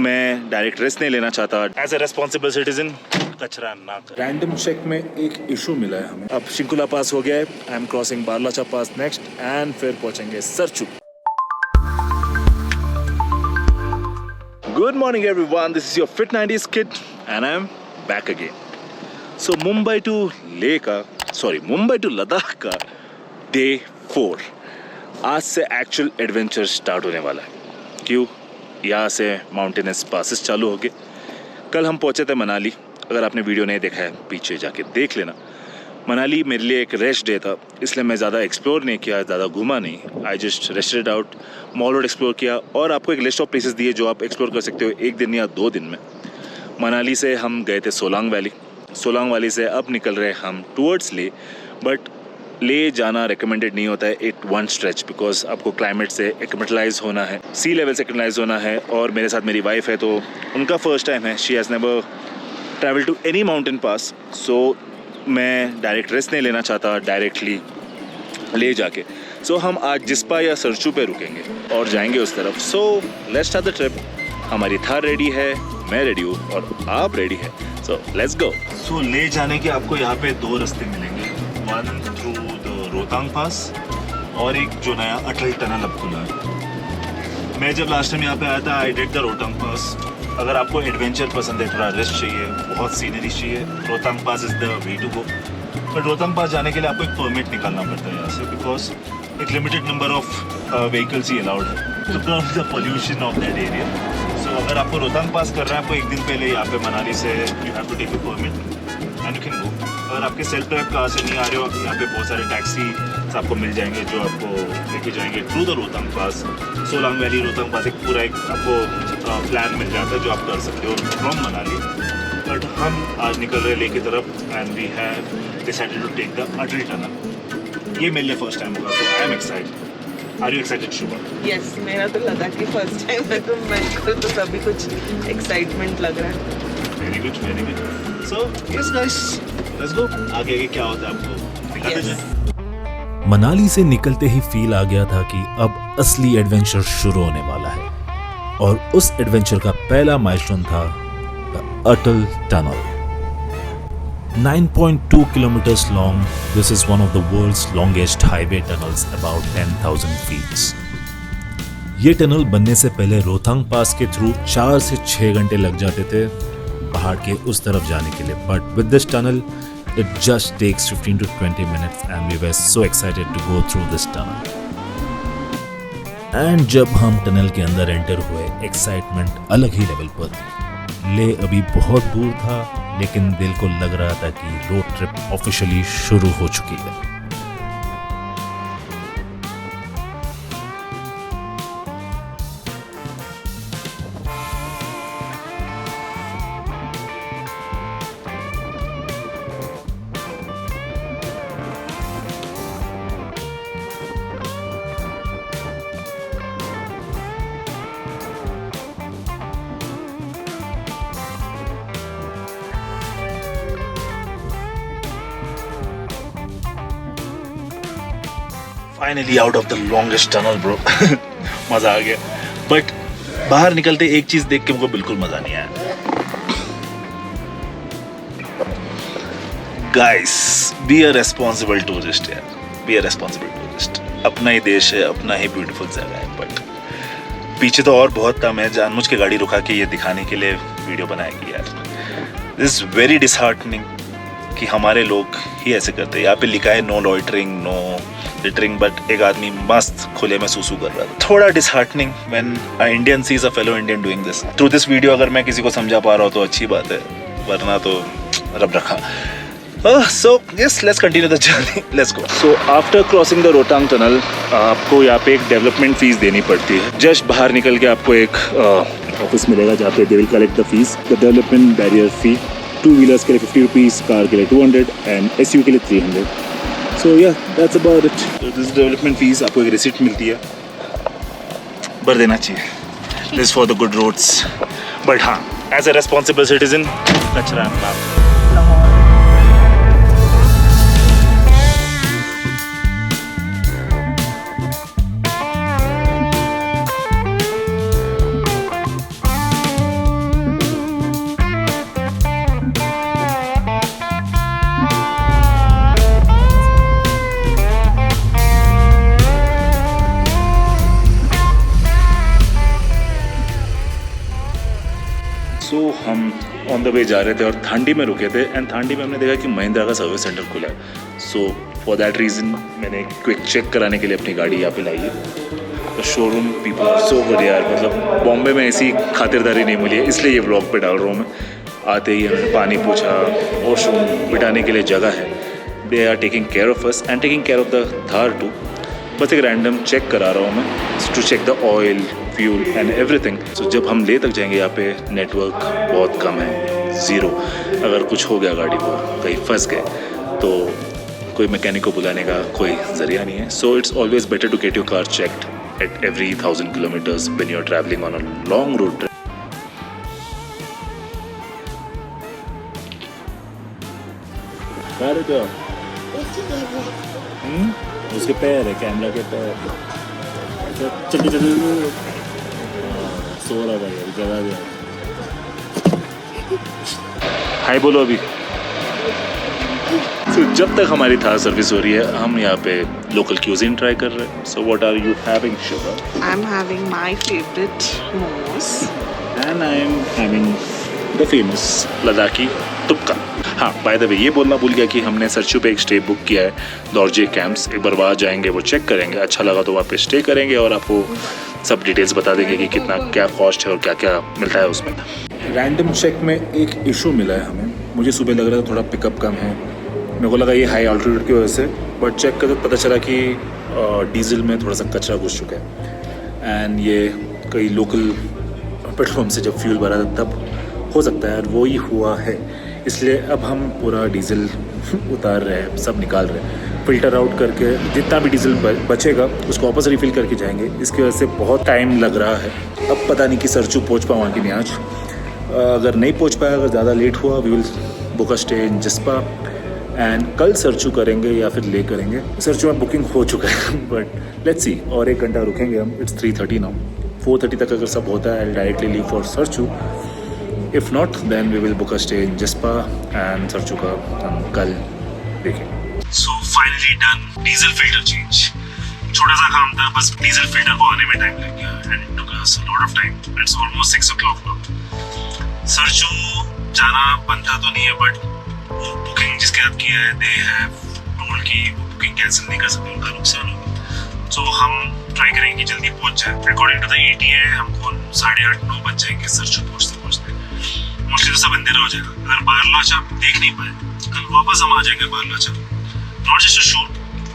मैं direct rest नहीं लेना चाहता। एज ए रेस्पॉन्सिबल सिटीजन कचरा ना कर। रैंडम चेक में एक इशू मिला है हमें। अब शिंकुला पास हो गया है। I am crossing Baralacha pass next and फिर पहुंचेंगे Sarchu. Good morning everyone, this is your fit 90s kid and I am back again. So Mumbai to Ladakh का डे 4 आज से एक्चुअल एडवेंचर स्टार्ट होने वाला है। क्यों? यहाँ से माउंटेनस पासेस चालू हो गए। कल हम पहुँचे थे मनाली। अगर आपने वीडियो नहीं देखा है पीछे जाके देख लेना। मनाली मेरे लिए एक रेस्ट डे था, इसलिए मैं ज़्यादा एक्सप्लोर नहीं किया, ज़्यादा घूमा नहीं। I just rested out, mall road explore किया और आपको एक लिस्ट ऑफ प्लेसेस दिए जो आप एक्सप्लोर कर सकते हो एक दिन या 2 दिन में। मनाली से हम गए थे सोलांग वैली। सोलांग वैली से अब निकल रहे हम टूवर्ड्स ले, बट ले जाना रिकमेंडेड नहीं होता है एट वन स्ट्रेच, बिकॉज आपको क्लाइमेट से एक्मेटलाइज होना है, सी लेवल से एक्मेटलाइज होना है। और मेरे साथ मेरी वाइफ है तो उनका फर्स्ट टाइम है। She has never travel to any mountain pass, so मैं डायरेक्ट रेस्ट नहीं लेना चाहता डायरेक्टली ले जाके। सो हम आज जिस्पा या सरचू पे रुकेंगे और जाएंगे उस तरफ। So let's start the trip. हमारी थार रेडी है, मैं रेडी हूँ और आप रेडी है, सो लेट्स गो। सो ले जाने के आपको यहाँ पे 2 रास्ते मिलेंगे, वन थ्रू द रोहतांग पास और एक जो नया अटल टनल अब खुला है। मैं जब लास्ट टाइम यहाँ पे आया था आई डिड द रोहतांग पास। अगर आपको एडवेंचर पसंद है, थोड़ा रिस्क चाहिए, बहुत सीनरी चाहिए, Rohtang pass is the way to go. But Rohtang pass जाने के लिए आपको एक परमिट निकालना पड़ता है यहाँ से, बिकॉज एक लिमिटेड नंबर ऑफ व्हीकल्स ही अलाउड है to curb the pollution of that area. So अगर आपको रोहतांग पास करना है, आपको एक दिन पहले यहाँ पे मनाली से you have to take a permit and you can go. अगर आपके सेल्फ ड्राइव कार से नहीं आ रहे हो, यहाँ पे बहुत सारे टैक्सी आपको मिल जाएंगे जो आपको लेके जाएंगे through the Rohtang pass. Solang valley Rohtang pass एक पूरा एक आपको प्लान मिल जाता है जो आप कर सकते हो फ्रॉम मनाली। बट हम आज निकल रहे लेह की तरफ and we have decided to take the Atal tunnel. ये मेरे लिए फर्स्ट टाइम होगा, so I am excited. Are you excited Shubha? Yes, मेरा तो लद्दाख की फर्स्ट टाइम है, तो मेरे तो सभी कुछ एक्साइटमेंट लग रहा है। Very good, very good. So yes guys, let's go. आगे आगे क्या होता है आपको दिखाते जाएं। मनाली से निकलते ही फील आ गया था कि अब असली एडवेंचर शुरू होने वाला है और उस एडवेंचर का पहला माइलस्टोन था the Atal tunnel. 9.2 kilometers long, this is one of the world's longest highway tunnels, about 10,000 feet. ये टनल बनने से पहले रोहतांग पास के थ्रू 4 से 6 घंटे लग जाते थे पहाड़ के उस तरफ जाने के लिए, but with this tunnel it just takes 15 to 20 minutes and we were so excited to go through this tunnel. And जब हम टनल के अंदर एंटर हुए, एक्साइटमेंट अलग ही लेवल पर थी। ले अभी बहुत दूर था, लेकिन दिल को लग रहा था कि रोड ट्रिप ऑफिशियली शुरू हो चुकी है। Finally out of the longest tunnel bro. मज़ा आ गया, बट बाहर निकलते एक चीज़ देख के मुझको बिल्कुल मज़ा नहीं आया। Guys, be a responsible tourist यार, बी अ रेस्पॉन्सिबल टूरिस्ट। अपना ही देश है, अपना ही ब्यूटीफुल जगह है, बट पीछे तो और बहुत था। मैं जानबूझ के गाड़ी रुका के ये दिखाने के लिए वीडियो बनाएगी यार। दिस इज़ वेरी डिसहार्टनिंग कि हमारे लोग ही ऐसे करते हैं। यहाँ पे लिखा है no loitering, no littering, but एक आदमी मस्त खुले में सूसू कर रहा था। थोड़ा disheartening when a Indian sees a fellow Indian doing this. Through this video अगर मैं किसी को समझा पा रहा हूँ तो अच्छी बात है, वरना तो रब रखा। So yes, let's continue the journey. Let's go. So after crossing the Rohtang tunnel, आपको यहाँ पे एक डेवलपमेंट फीस देनी पड़ती है। जस्ट बाहर निकल के आपको एक ऑफिस मिलेगा जहाँ पे they will collect the fees, the development barrier fee. 2 wheelers के लिए 50 रुपीज़, कार के लिए 200 एंड SUV के लिए 300. So yeah, that's about it. So this development fees आपको एक रिसिप्ट मिलती है, भर देना चाहिए। This is for the good roads. But हाँ, as a responsible citizen, कचरा ना। सो हम ऑन द वे जा रहे थे और थांडी में रुके थे एंड थांडी में हमने देखा कि महिंद्रा का सर्विस सेंटर खुला है. सो फॉर दैट रीज़न मैंने क्विक चेक कराने के लिए अपनी गाड़ी यहाँ पे लाई है. The showroom people are so good यार. मतलब बॉम्बे में ऐसी खातिरदारी नहीं मिली है, इसलिए ये व्लॉग पे डाल रहा हूँ मैं. आते ही हमने पानी पूछा, वॉशरूम बिठाने के लिए जगह है. They are taking care of us and taking care of the Thar too. बस एक रैंडम चेक करा रहा हूँ मैं to check the oil, fuel and everything. So जब हम ले तक जाएंगे यहाँ पे नेटवर्क बहुत कम है, ज़ीरो. अगर कुछ हो गया गाड़ी को, कहीं फंस गए तो कोई मैकेनिक को बुलाने का कोई ज़रिया नहीं है. So it's always better to get your car checked at every 1000 kilometres when you are travelling on a long road trip. उसके पैर है, कैमरा के पैर. चल सो रहा भाई, अभी जगा दिया. हाय बोलो अभी. So, जब तक हमारी थार सर्विस हो रही है हम यहाँ पे लोकल क्यूजिन ट्राई कर रहे हैं. So what are you having sugar? I'm having my favorite momos. And I am having the famous Ladakhi thukpa. हाँ, बाय द वे ये बोलना भूल गया कि हमने सरचू पे एक स्टे बुक किया है, दौरजे कैंप्स. एक बार वहाँ जाएंगे, वो चेक करेंगे, अच्छा लगा तो वहाँ पे स्टे करेंगे और आपको सब डिटेल्स बता देंगे कि कितना क्या कॉस्ट है और क्या क्या मिलता है उसमें. रैंडम चेक में एक इशू मिला है हमें. मुझे सुबह लग रहा था थोड़ा पिकअप कम है, मेरे को लगा ये हाई ऑल्टीट्यूड की वजह से, बट चेक करके पता चला कि डीजल में थोड़ा सा कचरा घुस चुका है. एंड ये कई लोकल पेट्रोल पंप से जब फ्यूल भरा था तब हो सकता है, और वो ही हुआ है. इसलिए अब हम पूरा डीजल उतार रहे हैं, सब निकाल रहे हैं, फ़िल्टर आउट करके जितना भी डीजल बचेगा उसको वापस रिफ़िल करके जाएंगे. इसकी वजह से बहुत टाइम लग रहा है. अब पता नहीं कि सरचू पहुंच पाऊँ कि नहीं आज. अगर नहीं पहुंच पाया, अगर ज़्यादा लेट हुआ, we will book a stay in Jispa and कल सरचू करेंगे या फिर ले करेंगे. सरचू में बुकिंग हो चुका है बट लेट्स सी. और 1 घंटा रुकेंगे हम. It's 3:30 now. 4:30 तक अगर सब होता है directly leave for Sarchu. If not then we will book a stay in Jispa and Sarchu का हम कल देखेंगे. So finally done. Diesel filter change. छोटा सा काम था, बस डीजल फिल्टर को आने में टाइम लग गया and it took us a lot of time. It's almost 6 o'clock now. Sarchu जाना बनता तो नहीं है, बट वो बुकिंग जिसके साथ किया है दे हैव टोल्ड कि वो बुकिंग कैंसिल नहीं कर सकते, उनका नुकसान होगा. सो हम ट्राई करेंगे कि जल्दी पहुंच जाए. अकॉर्डिंग टू द ETA हमको 8:30-9 बज जाएंगे सरचू पहुंचते. मोस्टली तो सब अंधेरा हो जाएगा. अगर बारलाचा देख नहीं पाए, कल वापस हम आ जाएंगे Baralacha. Not just to shoot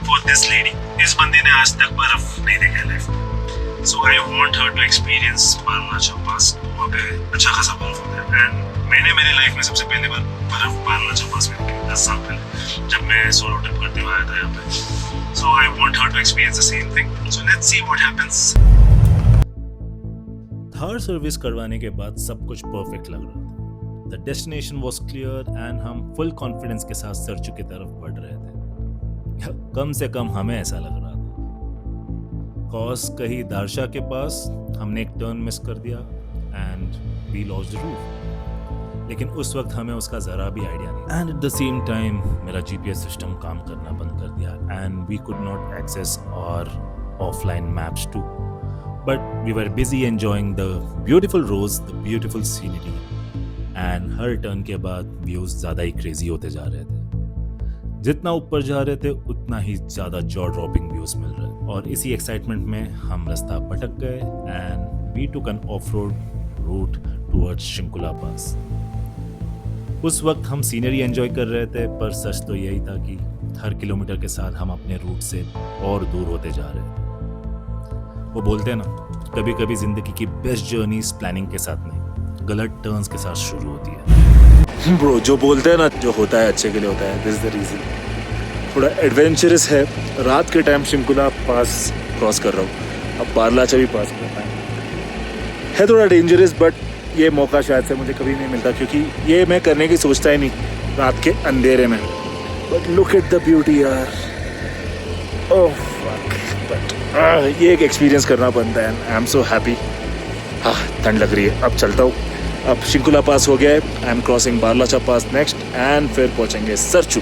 for this lady. इस बंदे ने आज तक बर्फ नहीं देखा है लाइफ में. So I want her to experience Baralacha pass. वहाँ पे अच्छा खासा बर्फ होता है एंड मैंने मेरी लाइफ में सबसे पहले बार बर्फ बारलाचा पास में देखी 10 साल पहले, जब मैं सोलो ट्रिप करते हुए आया था यहाँ पे. So I want her to experience the same thing. So let's see what happens. Thar service करवाने के बाद सब कुछ परफेक्ट लग रहा था. The destination was clear and हम फुल कॉन्फिडेंस के साथ सरचू की तरफ बढ़ रहे थे. कम से कम हमें ऐसा लग रहा था. कॉज कहीं दारशा के पास हमने एक टर्न मिस कर दिया and we lost the route. लेकिन उस वक्त हमें उसका ज़रा भी आइडिया नहीं. And at the same time मेरा GPS सिस्टम काम करना बंद कर दिया and we could not access our offline maps too. But we were busy enjoying the beautiful roads, the beautiful scenery, and her turn के बाद views ज़्यादा ही crazy होते जा रहे थे. जितना ऊपर जा रहे थे उतना ही ज़्यादा जॉ ड्रॉपिंग व्यूज मिल रहे थे. और इसी एक्साइटमेंट में हम रास्ता भटक गए and we took an off road route towards Shinkula pass. उस वक्त हम सीनरी एंजॉय कर रहे थे, पर सच तो यही था कि हर किलोमीटर के साथ हम अपने रूट से और दूर होते जा रहे थे. वो बोलते हैं ना, कभी कभी जिंदगी की बेस्ट जर्नीज प्लानिंग के साथ नहीं, गलत टर्न्स के साथ शुरू होती है. ब्रो, जो बोलते हैं ना, जो होता है अच्छे के लिए होता है. This is the reason. थोड़ा एडवेंचरस है. रात के टाइम शिंकुला पास क्रॉस कर रहा हूँ, अब बारलाचा भी पास करना है. थोड़ा डेंजरस, बट ये मौका शायद से मुझे कभी नहीं मिलता, क्योंकि ये मैं करने की सोचता ही नहीं रात के अंधेरे में. But look at the beauty यार. Oh fuck. बट ये एक एक्सपीरियंस करना बनता है. I am so happy. हाँ, ठंड लग रही है. अब चलता हूँ. अब शिंकुला पास हो गया है. I am crossing Baralacha pass next and फिर पहुँचेंगे सरचू.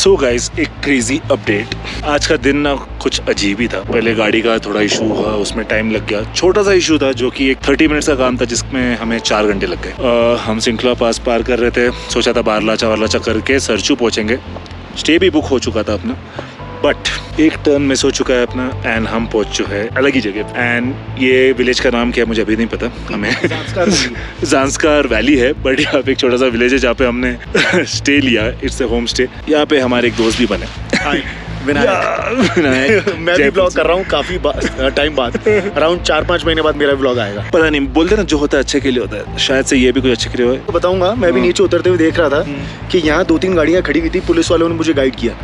सो गाइस, एक क्रेजी अपडेट। आज का दिन ना कुछ अजीब ही था। पहले गाड़ी का थोड़ा इशू हुआ, उसमें टाइम लग गया। छोटा सा इशू था जो कि एक 30 मिनट्स का काम था, जिसमें हमें 4 घंटे लग गए। हम सिंखला पास पार कर रहे थे, सोचा था बारलाचा वारलाचा करके सरचू पहुंचेंगे। स्टे भी बुक हो चुका था अपना, बट एक टर्न मिस हो चुका है अपना एंड हम पहुंच चुके हैं अलग ही जगह। एंड ये विलेज का नाम क्या है मुझे अभी नहीं पता। हमें ज़ांस्कार वैली है, बट यहाँ पे एक छोटा सा विलेज है जहाँ पे हमने स्टे लिया। It's a home stay. यहाँ पे हमारे एक दोस्त भी बने। विनायक मैं भी ब्लॉग कर रहा हूँ काफी टाइम बाद। अराउंड 4-5 महीने बाद मेरा ब्लॉग आएगा। पता नहीं, बोलते ना जो होता है अच्छे के लिए होता है, शायद से ये भी कुछ अच्छे के लिए हो। तो बताऊंगा, मैं भी नीचे उतरते हुए देख रहा था कि यहाँ 2-3 गाड़ियाँ खड़ी हुई थी। पुलिस वालों ने मुझे गाइड किया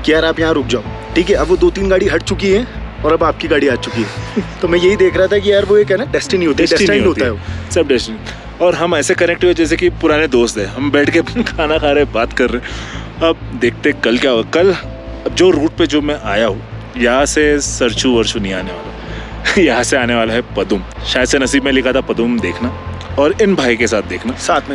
कि यार आप यहाँ रुक जाओ, ठीक है। अब वो 2-3 गाड़ी हट चुकी है और अब आपकी गाड़ी आ चुकी है। तो मैं यही देख रहा था कि यार वो एक है ना डेस्टिनी होती है, डेस्टिनी होता है वो। सब डेस्टिनी। और हम ऐसे कनेक्ट हुए जैसे कि पुराने दोस्त हैं। हम बैठ के खाना खा रहे, बात कर रहे। अब देखते कल क्या होगा। कल अब जो रूट पे जो मैं आया हूँ, यहाँ से सरचू वर्चू नहीं आने वाला। यहाँ से आने वाला है पदुम। शायद से नसीब में लिखा था पदुम देखना, और इन भाई के साथ देखना। साथ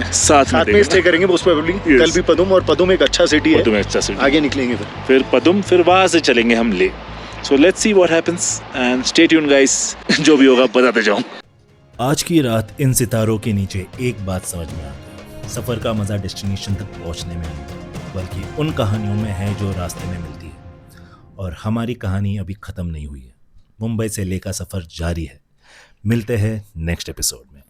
में स्टे करेंगे मोस्ट प्रोबेबली। कल भी पदुम, और पदुम एक अच्छा सिटी है। पदुम अच्छा सिटी। आगे निकलेंगे फिर पदुम, फिर वहाँ से चलेंगे हम ले। सो let's see what happens and stay tuned guys. जो भी होगा बताते जाऊँ। आज की रात इन सितारों के नीचे एक बात समझ में आती है, सफर का मजा डेस्टिनेशन तक पहुंचने में नहीं, बल्कि उन कहानियों में है जो रास्ते में मिलती है। और हमारी कहानी अभी खत्म नहीं हुई है। मुंबई से ले का सफर जारी है। मिलते हैं नेक्स्ट एपिसोड में।